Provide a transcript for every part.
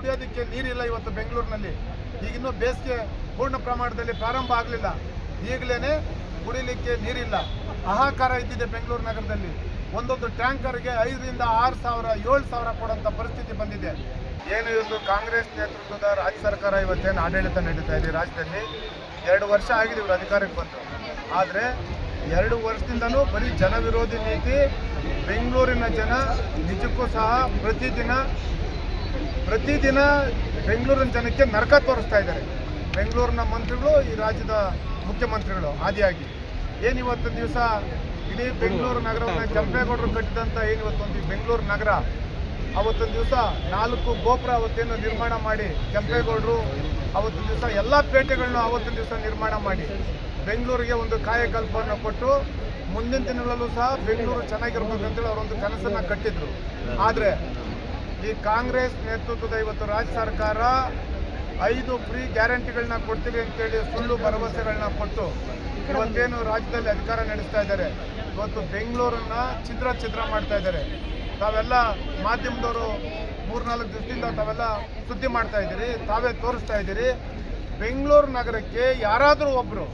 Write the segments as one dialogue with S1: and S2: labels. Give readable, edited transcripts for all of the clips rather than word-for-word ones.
S1: ಕುಡಿಯೋದಕ್ಕೆ ನೀರಿಲ್ಲ ಇವತ್ತು ಬೆಂಗಳೂರಿನಲ್ಲಿ. ಈಗಿನ್ನೂ ಬೇಸಿಗೆ ಪೂರ್ಣ ಪ್ರಮಾಣದಲ್ಲಿ ಪ್ರಾರಂಭ ಆಗಲಿಲ್ಲ, ಈಗಲೇ ಕುಡಿಲಿಕ್ಕೆ ನೀರಿಲ್ಲ. ಹಾಹಾಕಾರ ಇದ್ದಿದೆ ಬೆಂಗಳೂರು ನಗರದಲ್ಲಿ. ಒಂದೊಂದು ಟ್ಯಾಂಕರ್ಗೆ 5,000 6,000 7,000 ಕೊಡುವಂಥ ಪರಿಸ್ಥಿತಿ ಬಂದಿದೆ. ಏನು ಇವತ್ತು ಕಾಂಗ್ರೆಸ್ ನೇತೃತ್ವದ ರಾಜ್ಯ ಸರ್ಕಾರ ಇವತ್ತೇನು ಆಡಳಿತ ನಡೀತಾ ಇದೆ ರಾಜ್ಯದಲ್ಲಿ, 2 ವರ್ಷ ಆಗಿದೆ ಇವರು ಅಧಿಕಾರಕ್ಕೆ ಬಂದು. ಆದರೆ 2 ವರ್ಷದಿಂದಲೂ ಬರೀ ಜನವಿರೋಧಿ ನೀತಿ. ಬೆಂಗಳೂರಿನ ಜನ ನಿಜಕ್ಕೂ ಸಹ ಪ್ರತಿದಿನ ಬೆಂಗಳೂರಿನ ಜನಕ್ಕೆ ನರಕ ತೋರಿಸ್ತಾ ಇದ್ದಾರೆ. ಬೆಂಗಳೂರಿನ ಮಂತ್ರಿಗಳು, ಈ ರಾಜ್ಯದ ಮುಖ್ಯಮಂತ್ರಿಗಳು ಆದಿಯಾಗಿ ಏನು ಇವತ್ತು ದಿವಸ ಇಡೀ ಬೆಂಗಳೂರು ನಗರವನ್ನು ಕೆಂಪೇಗೌಡರು ಕಟ್ಟಿದಂಥ ಏನು ಇವತ್ತೊಂದು ಬೆಂಗಳೂರು ನಗರ, ಅವತ್ತೊಂದು ದಿವಸ 4 ಗೋಪುರ ಅವತ್ತೇನು ನಿರ್ಮಾಣ ಮಾಡಿ ಕೆಂಪೇಗೌಡರು ಅವತ್ತಿನ ದಿವಸ ಎಲ್ಲ ಪೇಟೆಗಳನ್ನು ಅವತ್ತಿನ ದಿವಸ ನಿರ್ಮಾಣ ಮಾಡಿ ಬೆಂಗಳೂರಿಗೆ ಒಂದು ಕಾಯಕಲ್ಪವನ್ನು ಕೊಟ್ಟು ಮುಂದಿನ ದಿನಗಳಲ್ಲೂ ಸಹ ಬೆಂಗಳೂರು ಚೆನ್ನಾಗಿರ್ಬೇಕಂತೇಳಿ ಅವರೊಂದು ಕನಸನ್ನು ಕಟ್ಟಿದ್ರು. ಆದರೆ ಈ ಕಾಂಗ್ರೆಸ್ ನೇತೃತ್ವದ ಇವತ್ತು ರಾಜ್ಯ ಸರ್ಕಾರ 5 ಫ್ರೀ ಗ್ಯಾರಂಟಿಗಳನ್ನ ಕೊಡ್ತೀವಿ ಅಂತೇಳಿ ಸುಳ್ಳು ಭರವಸೆಗಳನ್ನ ಕೊಟ್ಟು ಇವತ್ತೇನು ರಾಜ್ಯದಲ್ಲಿ ಅಧಿಕಾರ ನಡೆಸ್ತಾ ಇದ್ದಾರೆ. ಇವತ್ತು ಬೆಂಗಳೂರನ್ನ ಛಿದ್ರ ಮಾಡ್ತಾ ಇದ್ದಾರೆ. ತಾವೆಲ್ಲ ಮಾಧ್ಯಮದವರು 3-4 ದಿವಸದಿಂದ ತಾವೆಲ್ಲ ಸುದ್ದಿ ಮಾಡ್ತಾ ಇದ್ದೀರಿ, ತಾವೇ ತೋರಿಸ್ತಾ ಇದ್ದೀರಿ. ಬೆಂಗಳೂರು ನಗರಕ್ಕೆ ಯಾರಾದರೂ ಒಬ್ಬರು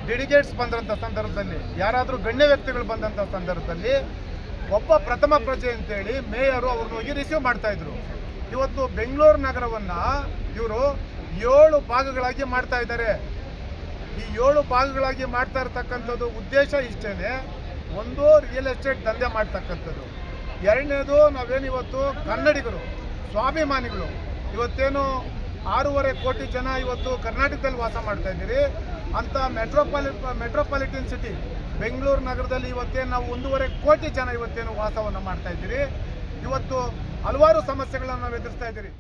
S1: ಡೆಲಿಗೇಟ್ಸ್ ಬಂದಂಥ ಸಂದರ್ಭದಲ್ಲಿ, ಯಾರಾದರೂ ಗಣ್ಯ ವ್ಯಕ್ತಿಗಳು ಬಂದಂಥ ಸಂದರ್ಭದಲ್ಲಿ ಒಬ್ಬ ಪ್ರಥಮ ಪ್ರಜೆ ಅಂತೇಳಿ ಮೇಯರು ಅವ್ರನ್ನ ಹೋಗಿ ರಿಸೀವ್ ಮಾಡ್ತಾಯಿದ್ರು. ಇವತ್ತು ಬೆಂಗಳೂರು ನಗರವನ್ನು ಇವರು 7 ಭಾಗಗಳಾಗಿ ಮಾಡ್ತಾ ಇದ್ದಾರೆ. ಈ 7 ಭಾಗಗಳಾಗಿ ಮಾಡ್ತಾ ಇರ್ತಕ್ಕಂಥದ್ದು ಉದ್ದೇಶ ಇಷ್ಟೇ. ಒಂದು, ರಿಯಲ್ ಎಸ್ಟೇಟ್ ದಂಧೆ ಮಾಡ್ತಕ್ಕಂಥದ್ದು. ಎರಡನೇದು, ನಾವೇನಿವತ್ತು ಕನ್ನಡಿಗರು ಸ್ವಾಭಿಮಾನಿಗಳು ಇವತ್ತೇನು 6.5 ಕೋಟಿ ಜನ ಇವತ್ತು ಕರ್ನಾಟಕದಲ್ಲಿ ವಾಸ ಮಾಡ್ತಾ ಇದ್ದೀರಿ. ಅಂಥ ಮೆಟ್ರೋಪಾಲಿಟನ್ ಸಿಟಿ ಬೆಂಗಳೂರು ನಗರದಲ್ಲಿ ಇವತ್ತೇನು ನಾವು 1.5 ಕೋಟಿ ಜನ ಇವತ್ತೇನು ವಾಸವನ್ನು ಮಾಡ್ತಾ ಇದ್ದೀರಿ. ಇವತ್ತು ಹಲವಾರು ಸಮಸ್ಯೆಗಳನ್ನು ನಾವು ಎದುರಿಸ್ತಾ ಇದ್ದೀರಿ.